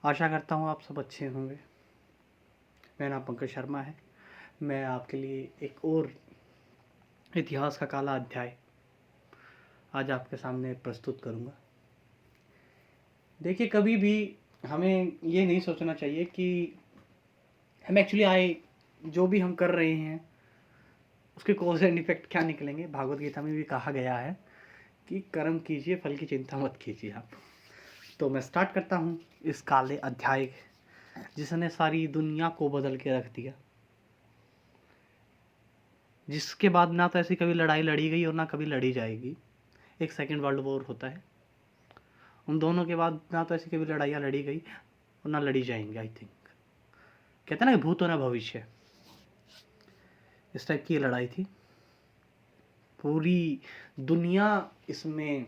आशा करता हूँ आप सब अच्छे होंगे। मेरा नाम पंकज शर्मा है। मैं आपके लिए एक और इतिहास का काला अध्याय आज आपके सामने प्रस्तुत करूँगा। देखिए, कभी भी हमें ये नहीं सोचना चाहिए कि हम एक्चुअली आए जो भी हम कर रहे हैं उसके कॉज एंड इफेक्ट क्या निकलेंगे। भागवत गीता में भी कहा गया है कि कर्म कीजिए, फल की चिंता मत कीजिए आप। तो मैं स्टार्ट करता हूँ इस काले अध्याय जिसने सारी दुनिया को बदल के रख दिया, जिसके बाद ना तो ऐसी कभी लड़ाई लड़ी गई और ना कभी लड़ी जाएगी। एक सेकेंड वर्ल्ड वॉर होता है, उन दोनों के बाद ना तो ऐसी कभी लड़ाइयाँ लड़ी गई और ना लड़ी जाएंगी। आई थिंक कहते हैं ना कि भूत होना भविष्य, इस टाइप की ये लड़ाई थी। पूरी दुनिया इसमें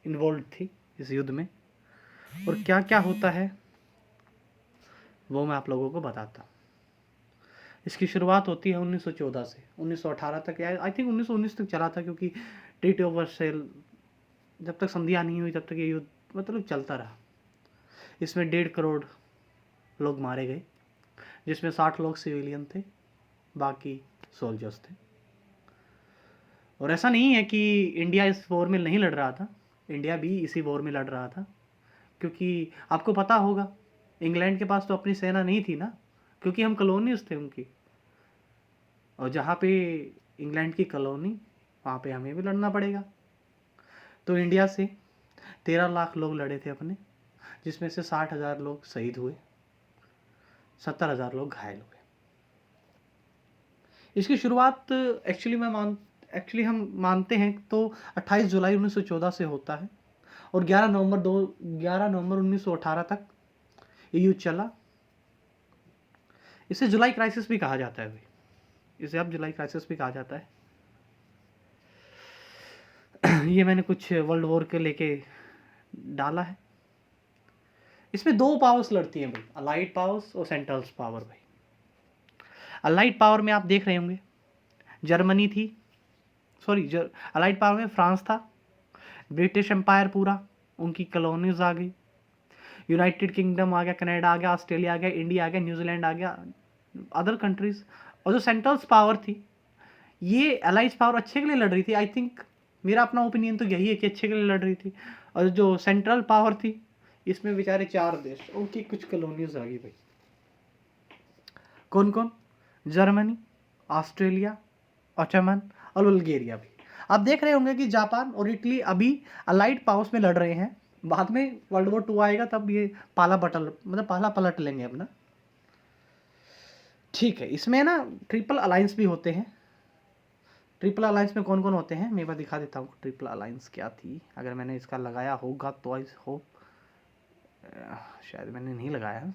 इन्वॉल्व थी इस युद्ध में, और क्या क्या होता है वो मैं आप लोगों को बताता हूँ। इसकी शुरुआत होती है 1914 से 1918 तक, आई थिंक 1919 तक चला था, क्योंकि ट्रीटी ऑफ वर्सेल जब तक संधियाँ नहीं हुई तब तक ये युद्ध मतलब चलता रहा। इसमें 1.5 करोड़ लोग मारे गए, जिसमें 60 लोग सिविलियन थे, बाकी सोल्जर्स थे। और ऐसा नहीं है कि इंडिया इस वॉर में नहीं लड़ रहा था, इंडिया भी इसी वॉर में लड़ रहा था, क्योंकि आपको पता होगा इंग्लैंड के पास तो अपनी सेना नहीं थी ना, क्योंकि हम कॉलोनीज थे उनकी, और जहाँ पे इंग्लैंड की कॉलोनी वहाँ पे हमें भी लड़ना पड़ेगा। तो इंडिया से 13 लाख लोग लड़े थे अपने, जिसमें से 60,000 लोग शहीद हुए, 70,000 लोग घायल हुए। इसकी शुरुआत एक्चुअली हम मानते हैं तो 28 जुलाई 1914 से होता है, और 11 नवंबर 1918 तक ये युद्ध चला। इसे जुलाई क्राइसिस भी कहा जाता है भाई, इसे अब जुलाई क्राइसिस भी कहा जाता है। ये मैंने कुछ वर्ल्ड वॉर के लेके डाला है। इसमें 2 पावर्स लड़ती हैं भाई, अलाइड पावर्स और सेंट्रल पावर। भाई अलाइड पावर में आप देख रहे होंगे जर्मनी थी, अलाइड पावर में फ्रांस था, ब्रिटिश एम्पायर पूरा, उनकी कॉलोनीज आ गई, यूनाइटेड किंगडम आ गया, कनाडा आ गया, ऑस्ट्रेलिया आ गया, इंडिया आ गया, न्यूजीलैंड आ गया, अदर कंट्रीज। और जो सेंट्रल पावर थी, ये अलाइड पावर अच्छे के लिए लड़ रही थी। आई थिंक मेरा अपना ओपिनियन तो यही है कि अच्छे के लिए लड़ रही थी। और जो सेंट्रल पावर थी, इसमें बेचारे 4 देश, उनकी कुछ कॉलोनीज आ गई भाई। कौन कौन? जर्मनी, ऑस्ट्रेलिया, ओटोमन और बुल्गारिया भी। आप देख रहे होंगे कि जापान और इटली अभी अलाइड पावर्स में लड़ रहे हैं। बाद में वर्ल्ड वॉर 2 आएगा तब ये पाला पलट लेंगे अपना। ठीक है, इसमें ना ट्रिपल अलायंस भी होते हैं। ट्रिपल अलायंस में कौन कौन होते हैं मैं एक बार दिखा देता हूँ। ट्रिपल अलायंस क्या थी, अगर मैंने इसका लगाया होगा तो आई होप, शायद मैंने नहीं लगाया।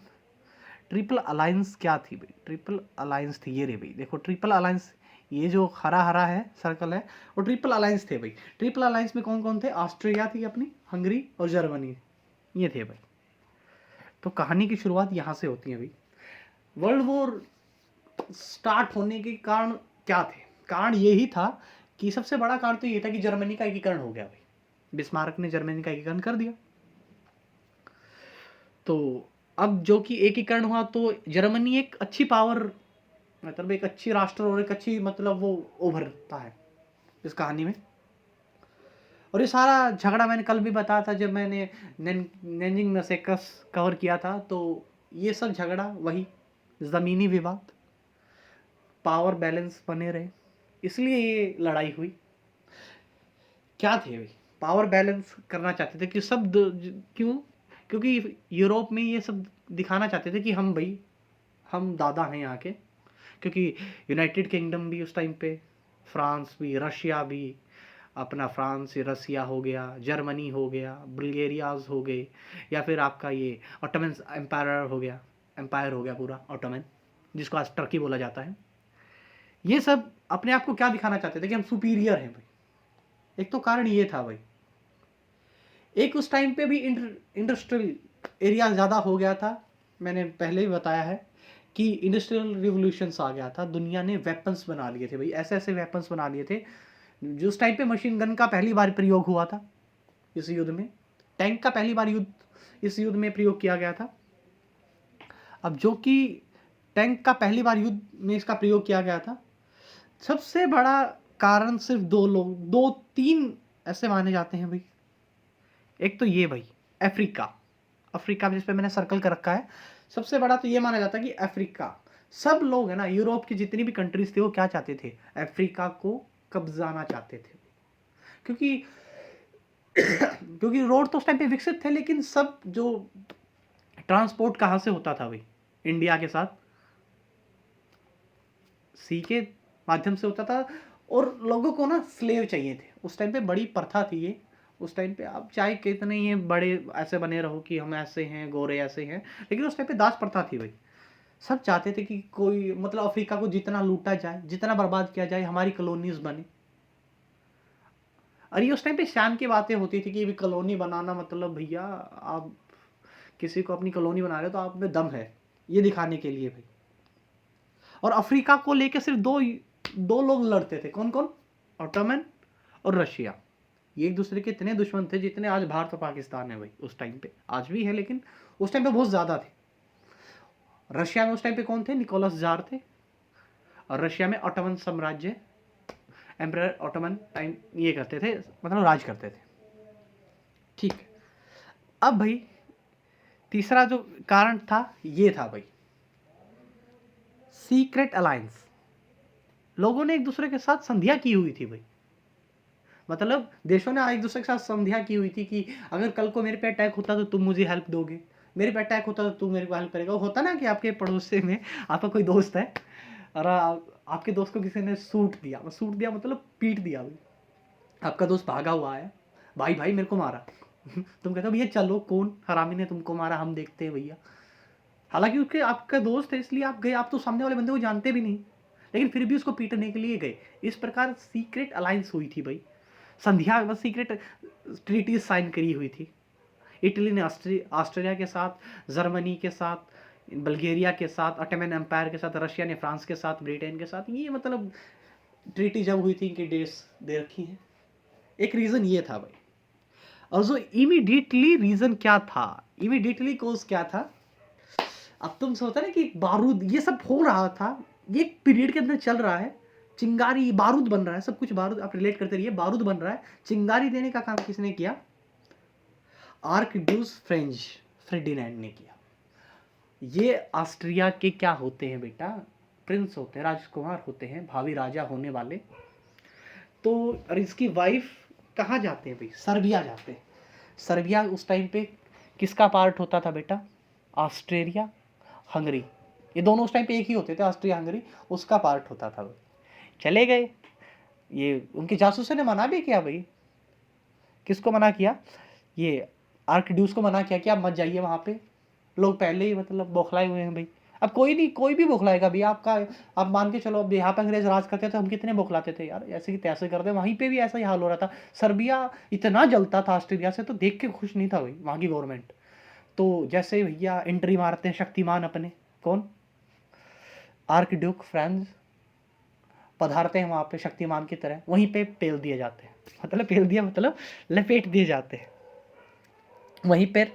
ट्रिपल अलायंस क्या थी भाई? ट्रिपल अलायंस थी ये रे भाई, देखो ट्रिपल अलायंस, ये जो हरा हरा है सर्कल है वो ट्रिपल अलायंस थे भाई। ट्रिपल अलायंस में कौन कौन थे? ऑस्ट्रिया थी अपनी, हंगरी और जर्मनी, ये थे भाई। तो कहानी की शुरुआत यहाँ से होती है भाई। वर्ल्ड वॉर स्टार्ट होने के कारण क्या थे? कारण यही था कि सबसे बड़ा कारण तो ये था कि जर्मनी का एकीकरण हो गया भाई। बिस्मार्क ने जर्मनी का एकीकरण कर दिया। तो अब जो कि एकीकरण हुआ तो जर्मनी एक अच्छी पावर, मतलब एक अच्छी राष्ट्र और एक अच्छी मतलब वो उभरता है इस कहानी में। और ये सारा झगड़ा मैंने कल भी बताया था जब मैंने नैनजिंग मैसेकर्स कवर किया था। तो ये सब झगड़ा वही ज़मीनी विवाद, पावर बैलेंस बने रहे, इसलिए ये लड़ाई हुई। क्या थे भाई? पावर बैलेंस करना चाहते थे कि सब क्यों? क्योंकि यूरोप में ये सब दिखाना चाहते थे कि हम दादा हैं यहाँ के। क्योंकि यूनाइटेड किंगडम भी उस टाइम पे, फ्रांस भी, रशिया भी, अपना फ्रांस रसिया हो गया, जर्मनी हो गया, बुल्गारियाज हो गए, या फिर आपका ये ऑटोमन एम्पायर हो गया पूरा ऑटोमन, जिसको आज टर्की बोला जाता है। ये सब अपने आप को क्या दिखाना चाहते थे कि हम सुपीरियर हैं भाई। एक तो कारण ये था भाई। एक उस टाइम पे भी इंडस्ट्रियल एरिया ज़्यादा हो गया था। मैंने पहले ही बताया है कि इंडस्ट्रियल रिवोल्यूशंस आ गया था, दुनिया ने वेपन्स बना लिए थे भाई, ऐसे ऐसे वेपन्स बना लिए थे। जो उस टाइम पे मशीन गन का पहली बार प्रयोग हुआ था इस युद्ध में, टैंक का पहली बार इस युद्ध में प्रयोग किया गया था। अब जो कि टैंक का पहली बार युद्ध में इसका प्रयोग किया गया था। सबसे बड़ा कारण सिर्फ दो तीन ऐसे माने जाते हैं भाई। एक तो ये भाई अफ्रीका जिस पे मैंने सर्कल कर रखा है, सबसे बड़ा तो ये माना जाता है कि अफ्रीका, सब लोग है ना, यूरोप की जितनी भी कंट्रीज थी वो क्या चाहते थे, अफ्रीका को कब्जाना चाहते थे। क्योंकि क्योंकि रोड तो उस टाइम पे विकसित थे, लेकिन सब जो ट्रांसपोर्ट कहाँ से होता था भाई, इंडिया के साथ सी के माध्यम से होता था, और लोगों को ना स्लेव चाहिए थे। उस टाइम पे बड़ी प्रथा थी ये। उस टाइम पे आप चाहे कितने ये बड़े ऐसे बने रहो कि हम ऐसे हैं, गोरे ऐसे हैं, लेकिन उस टाइम पे दास प्रथा थी भाई। सब चाहते थे कि कोई मतलब अफ्रीका को जितना लूटा जाए, जितना बर्बाद किया जाए, हमारी कॉलोनीज बने। और ये उस टाइम पे शान की बातें होती थी कि कॉलोनी बनाना मतलब भैया आप किसी को अपनी कॉलोनी बना रहे हो तो आप में दम है, ये दिखाने के लिए भाई। और अफ्रीका को लेकर सिर्फ दो लोग लड़ते थे। कौन कौन? ऑटोमन और रशिया। ये एक दूसरे के इतने दुश्मन थे जितने आज भारत और पाकिस्तान है भाई। उस टाइम पे आज भी है, लेकिन उस टाइम पे बहुत ज्यादा थे। रशिया में उस टाइम पे कौन थे? निकोलस जार थे। और रशिया में ऑटोमन साम्राज्य, एम्परर ऑटोमन टाइम ये करते थे, मतलब राज करते थे। ठीक है, अब भाई तीसरा जो कारण था ये था भाई सीक्रेट अलायंस। लोगों ने एक दूसरे के साथ संधियां की हुई थी भाई। मतलब देशों ने एक दूसरे के साथ संधियां की हुई थी कि अगर कल को मेरे पे अटैक होता तो तुम मुझे हेल्प दोगे, मेरे पे अटैक होता तो तुम मेरे को हेल्प करेगा। वो होता ना कि आपके पड़ोसी में आपका कोई दोस्त है और आपके दोस्त को किसी ने सूट दिया मतलब पीट दिया भाई। आपका दोस्त भागा हुआ है, भाई भाई मेरे को मारा तुम कहते हो भैया चलो कौन हरामी ने तुमको मारा, हम देखते हैं भैया। हालांकि उसके आपका दोस्त है इसलिए आप गए, आप तो सामने वाले बंदे को जानते भी नहीं, लेकिन फिर भी उसको पीटने के लिए गए। इस प्रकार सीक्रेट अलायंस हुई थी भाई, संध्या बस सीक्रेट ट्रीटी साइन करी हुई थी। इटली ने ऑस्ट्रेलिया के साथ, जर्मनी के साथ, बल्गेरिया के साथ, ऑटोमन एम्पायर के साथ, रशिया ने फ्रांस के साथ, ब्रिटेन के साथ, ये मतलब ट्रीटी जब हुई थी इनकी डेट्स दे रखी हैं। एक रीजन ये था भाई। और जो इमीडिएटली रीजन क्या था, इमीडिएटली कोज क्या था, अब तुम सोचते ना कि बारूद ये सब हो रहा था, ये पीरियड के अंदर चल रहा है, चिंगारी बारूद बन रहा है, सब कुछ बारूद आप रिलेट करते रहिए, बारूद बन रहा है। चिंगारी देने का काम किसने किया? आर्कड्यूस फ्रेंच फेर्डिनेंड ने किया। ये ऑस्ट्रिया के क्या होते हैं बेटा? प्रिंस होते हैं, राजकुमार होते हैं, भावी राजा होने वाले। तो और इसकी वाइफ कहाँ जाते हैं भाई? सर्बिया जाते हैं। सर्बिया उस टाइम पे किसका पार्ट होता था बेटा? ऑस्ट्रेलिया, हंगरी, ये दोनों उस टाइम पे एक ही होते थे, ऑस्ट्रिया हंगरी, उसका पार्ट होता था भाई। चले गए ये, उनके जासूसों ने मना भी किया भाई। किसको मना किया? ये आर्कड्यूस को मना किया कि आप मत जाइए वहाँ पे, लोग पहले ही मतलब बौखलाए हुए हैं भाई। अब कोई नहीं, कोई भी बौखलाएगा भाई आपका। आप मान के चलो, अब यहाँ पे अंग्रेज राज करते थे, हम कितने बौखलाते थे यार, ऐसे की तैसे करते, वहीं पे भी ऐसा ही हाल हो रहा था। सर्बिया इतना जलता था ऑस्ट्रेलिया से, तो देख के खुश नहीं था भाई वहाँ की गवर्नमेंट। तो जैसे भैया एंट्री मारते हैं शक्तिमान अपने, कौन? आर्कड्यूक फ्रांस पधारते हैं वहाँ पे शक्तिमान की तरह, वहीं पे पेल दिए जाते हैं, मतलब पेल दिया मतलब लपेट दिए जाते हैं। वहीं पर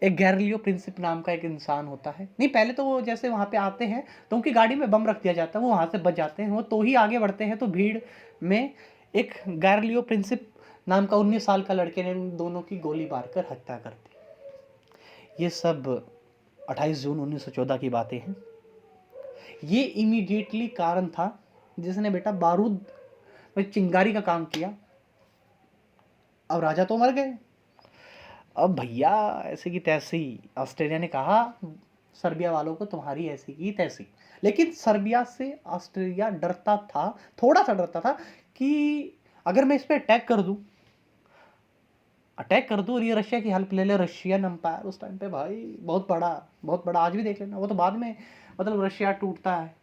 एक गैरलियो प्रिंसिप नाम का एक इंसान होता है। नहीं, पहले तो वो जैसे वहाँ पे आते हैं तो उनकी गाड़ी में बम रख दिया जाता है, वो वहाँ से बच जाते हैं। वो तो ही आगे बढ़ते हैं तो भीड़ में एक गैरलियो प्रिंसिप नाम का 19 साल का लड़के ने दोनों की गोली मारकर हत्या कर दी। ये सब 28 जून 1914 की बातें हैं। ये इमीडिएटली कारण था जिसने बेटा बारूद में चिंगारी का काम किया। अब राजा तो मर गए, अब भैया ऐसे की तैसी ऑस्ट्रेलिया ने कहा सर्बिया वालों को तुम्हारी ऐसी की तैसी। लेकिन सर्बिया से ऑस्ट्रेलिया डरता था, थोड़ा सा डरता था कि अगर मैं इस पर अटैक कर दूं और ये रशिया की हेल्प ले ले। रशियन एम्पायर उस टाइम पे भाई बहुत बड़ा, आज भी देख लेना। वो तो बाद में मतलब रशिया टूटता है,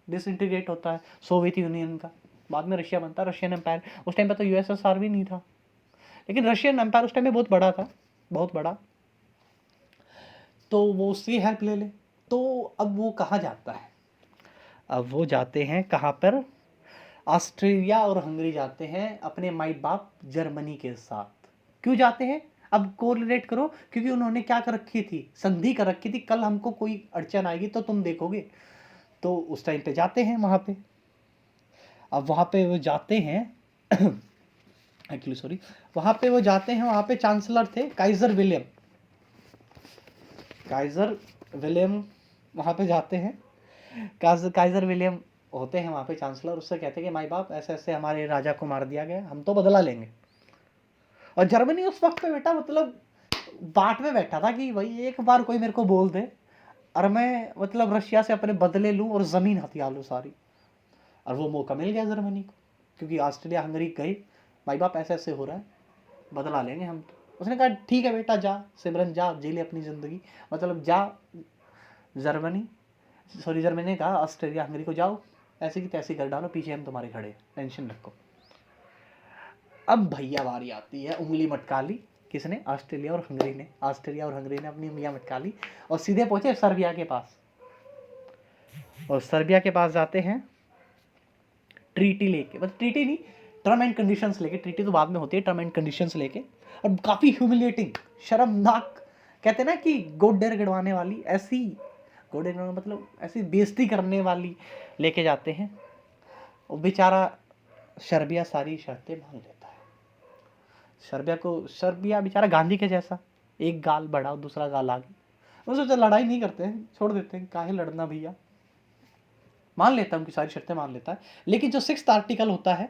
डिसइंटीग्रेट होता है सोवियत यूनियन का, बाद में रशिया बनता है रशियन एम्पायर। उस टाइम पे तो यूएसएसआर भी नहीं था, लेकिन रशियन एम्पायर उस टाइम में बहुत बड़ा था, बहुत बड़ा। तो वो उसकी हेल्प ले ले। तो अब वो कहाँ जाता है? अब वो जाते हैं कहाँ पर? ऑस्ट्रेलिया और हंगरी जाते हैं अपने माई बाप जर्मनी के साथ। क्यों जाते हैं? अब कोरिलेट करो, क्योंकि उन्होंने क्या कर रखी थी, संधि कर रखी थी, कल हमको कोई अड़चन आएगी तो तुम देखोगे। तो उस टाइम पे जाते हैं वहाँ पे। अब वहाँ पे वो जाते हैं एक्चुअली सॉरी, वहाँ पे वो जाते हैं, वहाँ पे चांसलर थे काइजर विलियम। काइजर विलियम वहाँ पे जाते हैं, काइजर विलियम होते हैं वहाँ पे चांसलर। उससे कहते हैं कि माई बाप ऐसे ऐसे हमारे राजा को मार दिया गया, हम तो बदला लेंगे। और जर्मनी उस वक्त पे बेटा मतलब बाट में बैठा था कि भाई एक बार कोई मेरे को बोल दे और मैं मतलब रशिया से अपने बदले लूँ और ज़मीन हथिया लूँ सारी। और वो मौका मिल गया जर्मनी को, क्योंकि ऑस्ट्रेलिया हंगरी गई, भाई बाप ऐसे ऐसे हो रहा है, बदला लेंगे हम तो। उसने कहा ठीक है बेटा, जा सिमरन जा, जी ले अपनी ज़िंदगी, मतलब जा जर्मनी ने कहा ऑस्ट्रेलिया हंगरी को, जाओ ऐसी की तैसी कर डालो, पीछे हम तुम्हारे खड़े, टेंशन रखो। अब भैया बारी आती है, उंगली मटका ली किसने, ऑस्ट्रेलिया और हंगरी ने। ऑस्ट्रेलिया और हंगरी ने अपनी उंगलियां मटका ली और सीधे पहुंचे सर्बिया के पास। और सर्बिया के पास जाते हैं ट्रीटी लेके, मतलब ट्रीटी नहीं, टर्म एंड कंडीशंस लेके। ट्रीटी तो बाद में होती है, टर्म एंड कंडीशंस लेके। और काफ़ी ह्यूमिलेटिंग, शर्मनाक, कहते हैं ना कि गोडेर गिड़वाने वाली, ऐसी गोडेर गिड़वाना मतलब ऐसी बेइज्जती करने वाली लेके जाते हैं। और बेचारा सर्बिया सारी शर्तें मान लेता है। सर्बिया बेचारा गांधी के जैसा, एक गाल बढ़ा और दूसरा गाल आगे। वो सोचा लड़ाई नहीं करते हैं, छोड़ देते हैं, काहे लड़ना भैया, मान लेता है उनकी सारी शर्तें मान लेता है। लेकिन जो 6th आर्टिकल होता है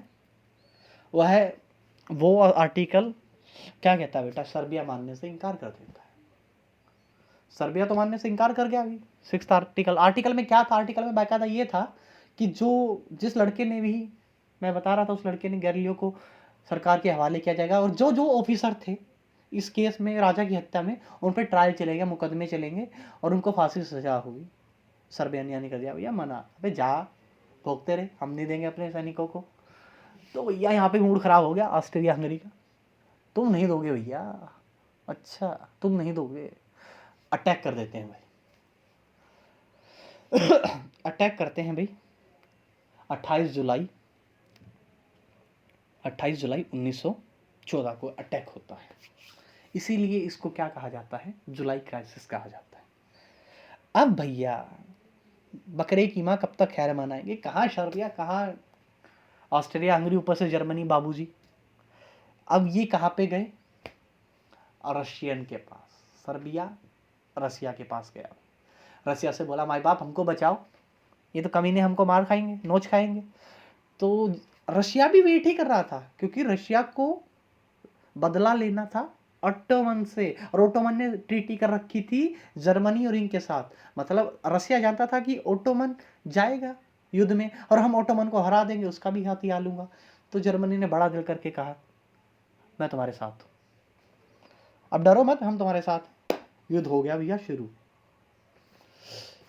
वो आर्टिकल क्या कहता है बेटा, सर्बिया मानने से इनकार कर देता है। सर्बिया तो मानने से इनकार कर गया अभी। 6th आर्टिकल में क्या था, आर्टिकल में बाकायदा ये था कि जिस लड़के ने भी, मैं बता रहा था, उस लड़के ने गैलीलियो को सरकार के हवाले किया जाएगा। और जो ऑफिसर थे इस केस में, राजा की हत्या में, उन पर ट्रायल चलेगा, मुकदमे चलेंगे और उनको फांसी सजा होगी। सर्बिया ने कर दिया भैया मना, अबे जा भोगते रहे, हम नहीं देंगे अपने सैनिकों को। तो भैया यहाँ पे मूड खराब हो गया ऑस्ट्रेलिया हंगरी का, तुम नहीं दोगे भैया, अच्छा तुम नहीं दोगे, अटैक कर देते हैं भाई। अटैक करते हैं भाई 28 जुलाई 1914 को अटैक होता है। इसीलिए इसको क्या कहा जाता है, जुलाई क्राइसिस कहा जाता है। अब भैया बकरे की माँ कब तक खैर मनाएंगे, कहाँ सर्बिया, कहाँ ऑस्ट्रेलिया हंगरी, ऊपर से जर्मनी बाबूजी। अब ये कहाँ पे गए, रशियन के पास। सर्बिया रसिया के पास गया, रसिया से बोला माई बाप हमको बचाओ, ये तो कमीने हमको मार खाएंगे, नोच खाएंगे। तो रशिया भी वेट ही कर रहा था, क्योंकि रशिया को बदला लेना था ऑटोमन से, और ऑटोमन ने ट्रीटी कर रखी थी जर्मनी और इनके साथ। मतलब रशिया जानता था कि ऑटोमन जाएगा युद्ध में और हम ऑटोमन को हरा देंगे, उसका भी हथियार लूंगा। तो जर्मनी ने बड़ा दिल करके कहा मैं तुम्हारे साथ हूं, अब डरो मत, हम तुम्हारे साथ। युद्ध हो गया भैया शुरू,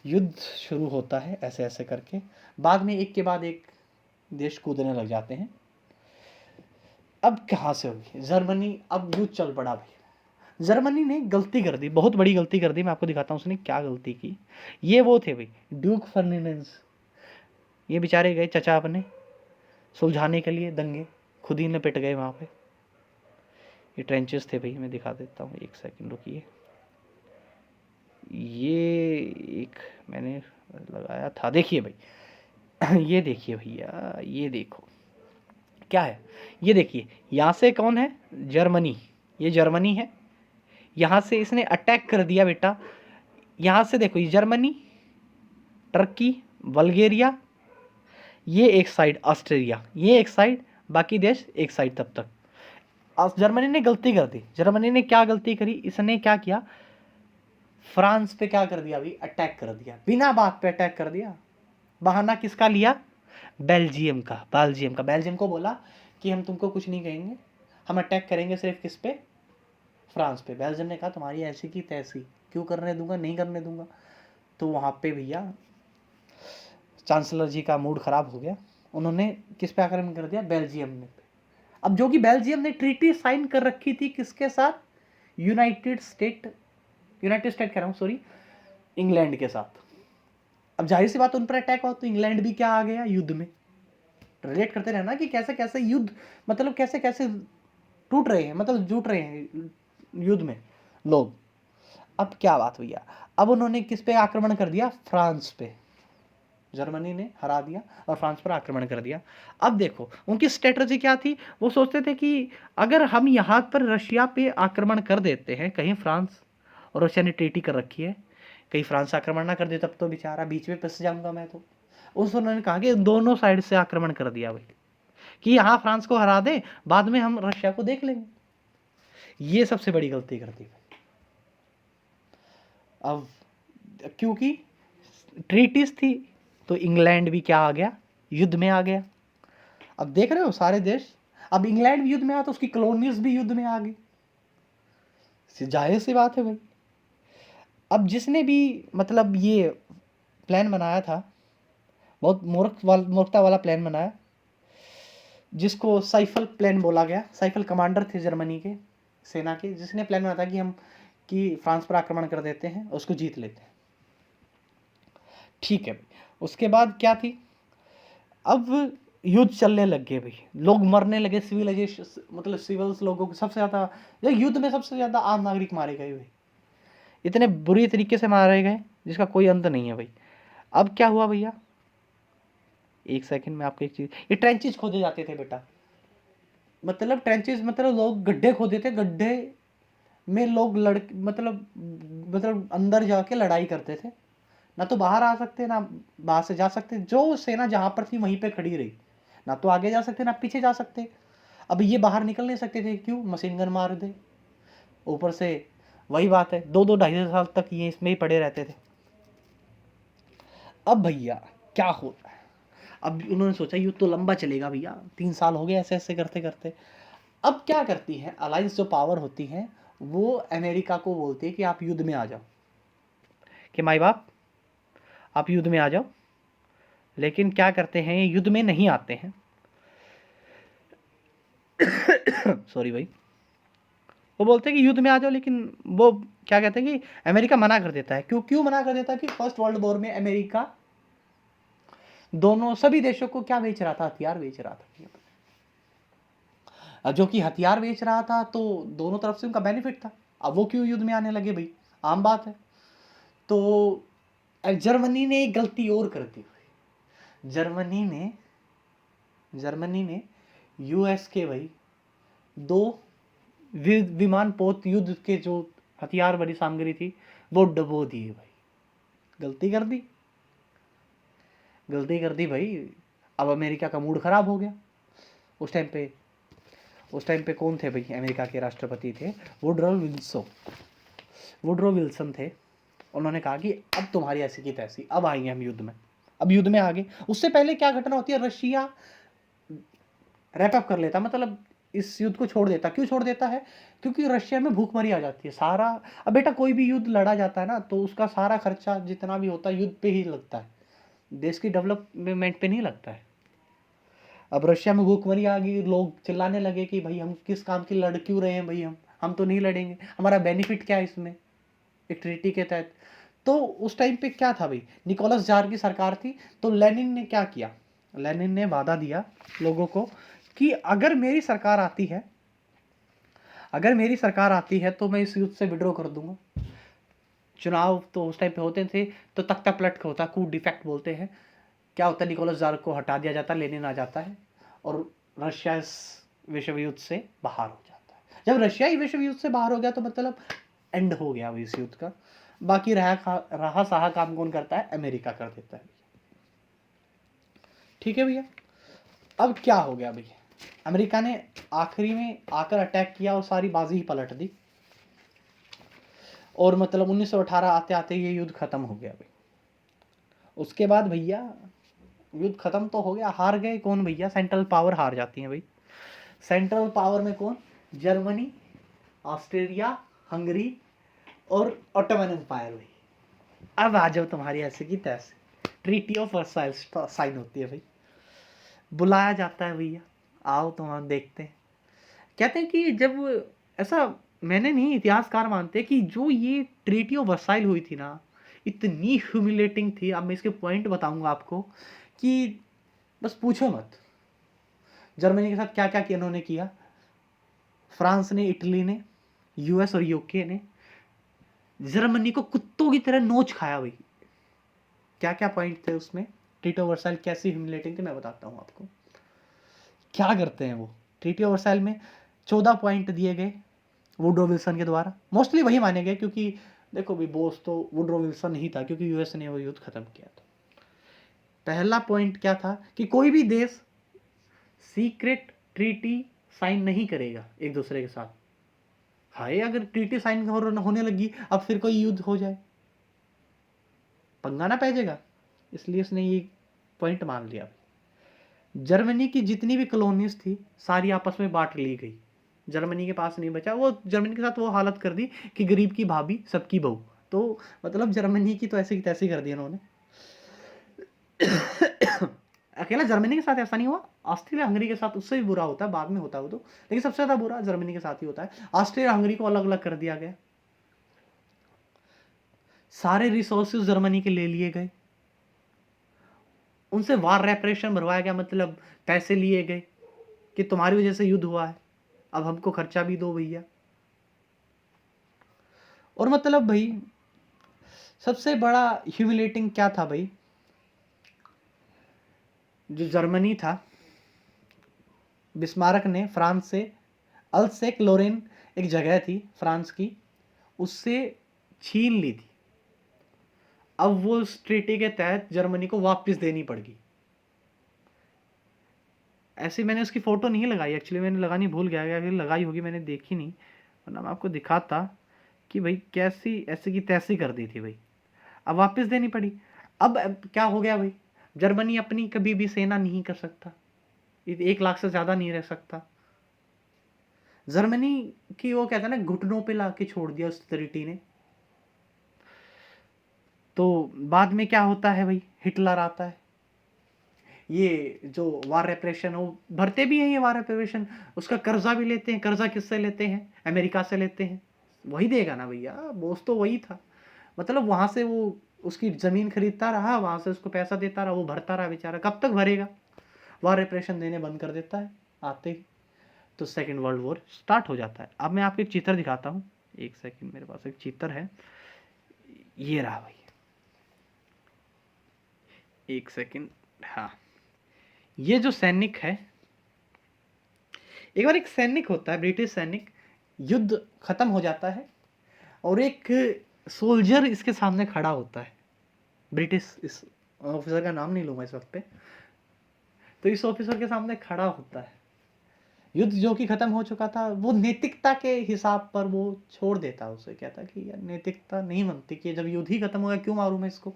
युद्ध शुरू होता है ऐसे ऐसे करके। बाद में एक के बाद एक देश कूदने लग जाते हैं। अब कहाँ से होगी जर्मनी, अब युद्ध चल पड़ा भाई। जर्मनी ने गलती कर दी, बहुत बड़ी गलती कर दी, मैं आपको दिखाता हूँ उसने क्या गलती की। ये वो थे भाई ड्यूक फर्डिनेंड, ये बेचारे गए चचा अपने सुलझाने के लिए दंगे, खुद ही निपट गए वहाँ पे। ये ट्रेंचेस थे भाई, मैं दिखा देता हूँ, एक सेकंड रुकिए। ये एक मैंने लगाया था, देखिए भाई ये देखिए भैया, ये देखो क्या है, ये देखिए यहाँ से कौन है, जर्मनी, ये जर्मनी है। यहाँ से इसने अटैक कर दिया बेटा, यहाँ से देखो ये जर्मनी, टर्की, बल्गेरिया, ये एक साइड ऑस्ट्रेलिया, ये एक साइड, बाकी देश एक साइड। तब तक जर्मनी ने गलती कर दी। जर्मनी ने क्या गलती करी, इसने क्या किया, फ्रांस पे क्या कर दिया भाई, अटैक कर दिया, बिना बात पे अटैक कर दिया। बहाना किसका लिया, बेल्जियम का। बेल्जियम को बोला कि हम तुमको कुछ नहीं कहेंगे, हम अटैक करेंगे सिर्फ किस पे, फ्रांस पे। बेल्जियम ने कहा तुम्हारी ऐसी की तैसी, क्यों करने दूंगा, नहीं करने दूंगा। तो वहाँ पे भैया चांसलर जी का मूड खराब हो गया, उन्होंने किस पे आक्रमण कर दिया, बेल्जियम ने। अब जो कि बेल्जियम ने ट्रीटी साइन कर रखी थी किसके साथ, यूनाइटेड स्टेट कह रहा हूँ सॉरी, इंग्लैंड के साथ। अब जाहिर सी बात उन पर अटैक हुआ तो इंग्लैंड भी क्या आ गया युद्ध में। रिलेट करते रहना कि कैसे कैसे युद्ध, मतलब कैसे कैसे टूट रहे हैं, मतलब जुट रहे हैं युद्ध में लोग। अब क्या बात भैया, अब उन्होंने किस पे आक्रमण कर दिया, फ्रांस पे। जर्मनी ने हरा दिया और फ्रांस पर आक्रमण कर दिया। अब देखो उनकी स्ट्रेटजी क्या थी, वो सोचते थे कि अगर हम यहाँ पर रशिया पे आक्रमण कर देते हैं, कहीं फ्रांस और रशिया ने ट्रीटी कर रखी है, कहीं फ्रांस आक्रमण ना कर दे तब तो बेचारा बीच में फंस जाऊंगा मैं। तो उस उन्होंने कहा कि दोनों साइड से आक्रमण कर दिया भाई, कि यहाँ फ्रांस को हरा दे, बाद में हम रशिया को देख लेंगे। ये सबसे बड़ी गलती कर दी भाई। अब क्योंकि ट्रीटीज थी तो इंग्लैंड भी क्या आ गया, युद्ध में आ गया। अब देख रहे हो सारे देश, अब इंग्लैंड भी युद्ध में आया तो उसकी कॉलोनीज भी युद्ध में आ गई, जाहिर सी बात है भाई। अब जिसने भी मतलब ये प्लान बनाया था, बहुत मूर्खता वाला प्लान बनाया, जिसको साइफल प्लान बोला गया। साइफल कमांडर थे जर्मनी के सेना के, जिसने प्लान बनाया था कि हम कि फ्रांस पर आक्रमण कर देते हैं, उसको जीत लेते हैं। ठीक है, उसके बाद क्या थी, अब युद्ध चलने लग गए भाई, लोग मरने लगे, सिविलाइजेशन मतलब सिविल्स लोगों को सबसे ज़्यादा, युद्ध में सबसे ज़्यादा आम नागरिक मारे गए भाई, इतने बुरी तरीके से मारे गए जिसका कोई अंत नहीं है भाई। अब क्या हुआ भैया, एक सेकंड में आपको एक चीज़, ये ट्रेंचेस खोदे जाते थे बेटा, मतलब ट्रेंचेस मतलब लोग गड्ढे खोदे थे, गड्ढे में लोग मतलब अंदर जाके लड़ाई करते थे, ना तो बाहर आ सकते ना बाहर से जा सकते, जो सेना जहां पर थी वहीं पे खड़ी रही, ना तो आगे जा सकते ना पीछे जा सकते। अब ये बाहर निकल नहीं सकते थे, क्यों, मशीन गन मार दे, ऊपर से वही बात है, 2-2 ढाई साल तक ये इसमें ही पड़े रहते थे। अब भैया क्या हो रहा है, अब उन्होंने सोचा युद्ध तो लंबा चलेगा भैया, 3 साल हो गए ऐसे ऐसे करते करते। अब क्या करती है अलायंस, जो पावर होती है वो अमेरिका को बोलती है कि आप युद्ध में आ जाओ, कि माई बाप आप युद्ध में आ जाओ। लेकिन क्या करते हैं, ये युद्ध में नहीं आते हैं। सॉरी भाई, वो बोलते हैं कि युद्ध में आ जाओ, लेकिन वो क्या कहते हैं कि अमेरिका मना कर देता है। क्यों मना कर देता है, कि फर्स्ट वर्ल्ड वॉर में अमेरिका दोनों सभी देशों को क्या बेच रहा था, हथियार बेच रहा था, जो कि हथियार बेच रहा था तो दोनों तरफ से उनका बेनिफिट था। अब वो क्यों युद्ध में आने लगे भाई, आम बात है। तो जर्मनी ने एक गलती और कर दी, जर्मनी ने यूएस के भाई 2 विमान पोत युद्ध के जो हथियार भरी सामग्री थी वो डुबो दिए भाई, गलती कर दी भाई। अब अमेरिका का मूड खराब हो गया। उस टाइम पे कौन थे भाई, अमेरिका के राष्ट्रपति थे वुडरो विल्सन थे। उन्होंने कहा कि अब तुम्हारी ऐसी की तैसी, अब आएंगे हम युद्ध में, अब युद्ध में आगे। उससे पहले क्या घटना होती है, रशिया रैपअप कर लेता, मतलब इस युद्ध को छोड़ देता। क्यों छोड़ देता है, क्योंकि रशिया में भूखमरी आ जाती है सारा। अब बेटा कोई भी युद्ध लड़ा जाता है ना तो उसका सारा खर्चा जितना भी होता है युद्ध पे ही लगता है, देश की डेवलपमेंट पे नहीं लगता है। अब रशिया में भूखमरी आ गई, लोग चिल्लाने लगे कि भाई हम किस काम की लड़ क्यों रहे हैं भाई, हम तो नहीं लड़ेंगे, हमारा बेनिफिट क्या है इसमें, एक ट्रीटी के तहत। तो उस टाइम पे क्या था भाई, निकोलस जार की सरकार थी। तो लेनिन ने क्या किया, लेनिन ने वादा दिया लोगों को कि अगर मेरी सरकार आती है तो मैं इस युद्ध से विड्रॉ कर दूंगा। चुनाव तो उस टाइम पे होते थे तो तख्ता पलट का होता, कूट डिफेक्ट बोलते हैं। क्या होता है, निकोलस जार को हटा दिया जाता, लेनिन आ जाता है और रशिया इस विश्व युद्ध से बाहर हो जाता है। जब रशिया ही विश्व युद्ध से बाहर हो गया तो मतलब एंड हो गया इस युद्ध का। बाकी रहा सहा काम कौन करता है, अमेरिका कर देता है। ठीक है भैया, अब क्या हो गया भैया, अमेरिका ने आखिरी में आकर अटैक किया और सारी बाजी ही पलट दी, और मतलब 1918 आते आते ये युद्ध खत्म हो गया भाई। उसके बाद भैया युद्ध खत्म तो हो गया, हार गए कौन भैया, सेंट्रल पावर हार जाती है भाई। सेंट्रल पावर में कौन, जर्मनी, ऑस्ट्रेलिया, हंगरी और ऑटोमन एम्पायर भाई। अब आ जाओ तुम्हारी ऐसे की तैसे, ट्रीटी ऑफ वर्साइल्स साइन होती है भाई, बुलाया जाता है भैया, आओ तो हम देखते हैं। कहते हैं कि जब ऐसा, मैंने नहीं, इतिहासकार मानते कि जो ये ट्रीटी ऑफ वर्साइल हुई थी ना, इतनी ह्यूमिलेटिंग थी। अब मैं इसके पॉइंट बताऊंगा आपको कि बस पूछो मत। जर्मनी के साथ क्या क्या किया इन्होंने किया, फ्रांस ने, इटली ने, यूएस और यूके ने जर्मनी को कुत्तों की तरह नोच खाया भाई। क्या क्या पॉइंट थे उसमें, ट्रीटी ऑफ वर्साइल कैसी ह्यूमिलेटिंग थी, मैं बताता हूँ आपको। क्या करते हैं वो, ट्रीटी ऑफ वर्साइल में 14 पॉइंट दिए गए वुडरो विल्सन के द्वारा, मोस्टली वही माने गए क्योंकि देखो भी बॉस तो वुडरो विल्सन ही था क्योंकि यूएस ने वो युद्ध खत्म किया था। पहला पॉइंट क्या था कि कोई भी देश सीक्रेट ट्रीटी साइन नहीं करेगा एक दूसरे के साथ। हाय अगर ट्रीटी साइन होने लगी अब फिर कोई युद्ध हो जाए पंगा ना पै जाएगा, इसलिए उसने ये पॉइंट मान लिया। जर्मनी की जितनी भी कॉलोनीज थी सारी आपस में बांट ली गई, जर्मनी के पास नहीं बचा। वो जर्मनी के साथ वो हालत कर दी कि गरीब की भाभी सबकी बहू, तो मतलब जर्मनी की तो ऐसी की तैसी कर दी उन्होंने। अकेला जर्मनी के साथ ऐसा नहीं हुआ, ऑस्ट्रिया हंगरी के साथ उससे भी बुरा होता है, बाद में होता है वो तो, लेकिन सबसे ज्यादा बुरा जर्मनी के साथ ही होता है। ऑस्ट्रिया हंगरी को अलग अलग कर दिया गया, सारे रिसोर्सेज जर्मनी के ले लिए गए, उनसे वार रेपरेशन भरवाया गया, मतलब पैसे लिए गए कि तुम्हारी वजह से युद्ध हुआ है अब हमको खर्चा भी दो भैया। और मतलब भाई सबसे बड़ा ह्यूमिलेटिंग क्या था भाई, जो जर्मनी था बिस्मार्क ने फ्रांस से अल्सेक लोरेन एक जगह थी फ्रांस की, उससे छीन ली थी। अब वो उस ट्रीटी के तहत जर्मनी को वापस देनी पड़गी। ऐसे मैंने उसकी फोटो नहीं लगाई, एक्चुअली मैंने लगानी भूल गया, लगाई होगी मैंने देखी नहीं, वरना मैं आपको दिखाता कि भाई कैसी ऐसी की तैसी कर दी थी भाई, अब वापस देनी पड़ी। अब क्या हो गया भाई, जर्मनी अपनी कभी भी सेना नहीं कर सकता, 1 लाख से ज्यादा नहीं रह सकता। जर्मनी की वो कहता है ना घुटनों पे लाके छोड़ दिया उस ट्रीटी ने। तो बाद में क्या होता है भाई, हिटलर आता है, ये जो वार रेपरेशन वो भरते भी हैं, ये वार रेपरेशन उसका कर्जा भी लेते हैं। कर्जा किससे लेते हैं, अमेरिका से लेते हैं, वही देगा ना भैया, बोस तो वही था। मतलब वहां से वो उसकी जमीन खरीदता रहा, वहां से उसको पैसा देता रहा, वो भरता रहा बेचारा, कब तक भरेगा। वार रेपरेशन देने बंद कर देता है आते ही, तो सेकेंड वर्ल्ड वॉर स्टार्ट हो जाता है। अब मैं आपको एक चित्र दिखाता हूँ, एक सेकेंड, मेरे पास एक चित्र है, ये रहा भाई, एक सेकेंड। हाँ, ये जो सैनिक है, एक बार एक सैनिक होता है ब्रिटिश सैनिक, युद्ध खत्म हो जाता है और एक सोल्जर इसके सामने खड़ा होता है, ब्रिटिश, इस ऑफिसर का नाम नहीं लूंगा इस वक्त पे, तो इस ऑफिसर के सामने खड़ा होता है, युद्ध जो कि खत्म हो चुका था, वो नैतिकता के हिसाब पर वो छोड़ देता, उसे कहता कि यार नैतिकता नहीं मानती कि जब युद्ध ही खत्म हो गया क्यों मारूं मैं इसको।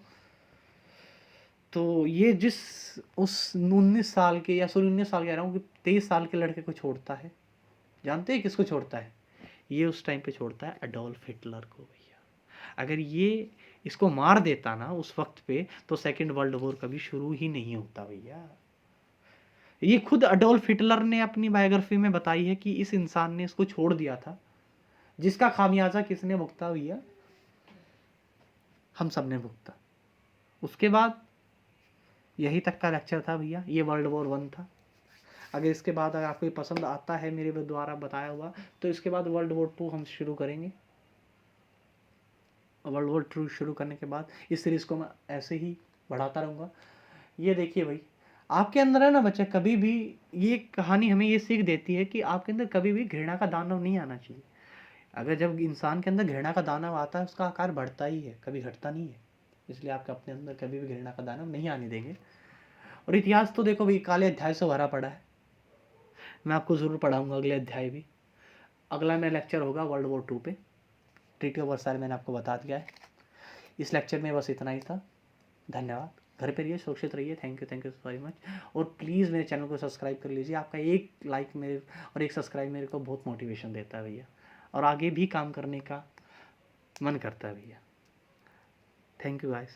तो ये जिस उस 19 साल के, या सॉरी 19 साल कह रहा हूँ, कि 23 साल के लड़के को छोड़ता है, जानते हैं किसको छोड़ता है, ये उस टाइम पे छोड़ता है एडोल्फ हिटलर को भैया। अगर ये इसको मार देता ना उस वक्त पे, तो सेकेंड वर्ल्ड वॉर कभी शुरू ही नहीं होता भैया। ये खुद एडोल्फ हिटलर ने अपनी बायोग्राफी में बताई है कि इस इंसान ने इसको छोड़ दिया था, जिसका खामियाजा किसने भुगता भैया, हम सब ने भुगता। उसके बाद यही तक का लेक्चर था भैया, ये वर्ल्ड वॉर 1 था। अगर इसके बाद अगर आपको पसंद आता है मेरे द्वारा बताया हुआ, तो इसके बाद वर्ल्ड वॉर 2 हम शुरू करेंगे। वर्ल्ड वॉर 2 शुरू करने के बाद इस सीरीज़ को मैं ऐसे ही बढ़ाता रहूँगा। ये देखिए भाई, आपके अंदर है ना बच्चे, कभी भी ये कहानी हमें ये सीख देती है कि आपके अंदर कभी भी घृणा का दानव नहीं आना चाहिए। अगर जब इंसान के अंदर घृणा का दानव आता है, उसका आकार बढ़ता ही है, कभी घटता नहीं है। इसलिए आपके अपने अंदर कभी भी घृणा का दानव नहीं आने देंगे। और इतिहास तो देखो भाई काले अध्याय से भरा पड़ा है, मैं आपको ज़रूर पढ़ाऊँगा अगले अध्याय भी। अगला मेरा लेक्चर होगा वर्ल्ड वॉर 2 पे, ट्रीटी ऑफ वर्साइल मैंने आपको बता दिया है। इस लेक्चर में बस इतना ही था, धन्यवाद। घर पे रहिए, सुरक्षित रहिए, थैंक यू वेरी मच। और प्लीज़ मेरे चैनल को सब्सक्राइब कर लीजिए, आपका एक लाइक मेरे और एक सब्सक्राइब मेरे को बहुत मोटिवेशन देता है भैया, और आगे भी काम करने का मन करता है भैया। Thank you guys.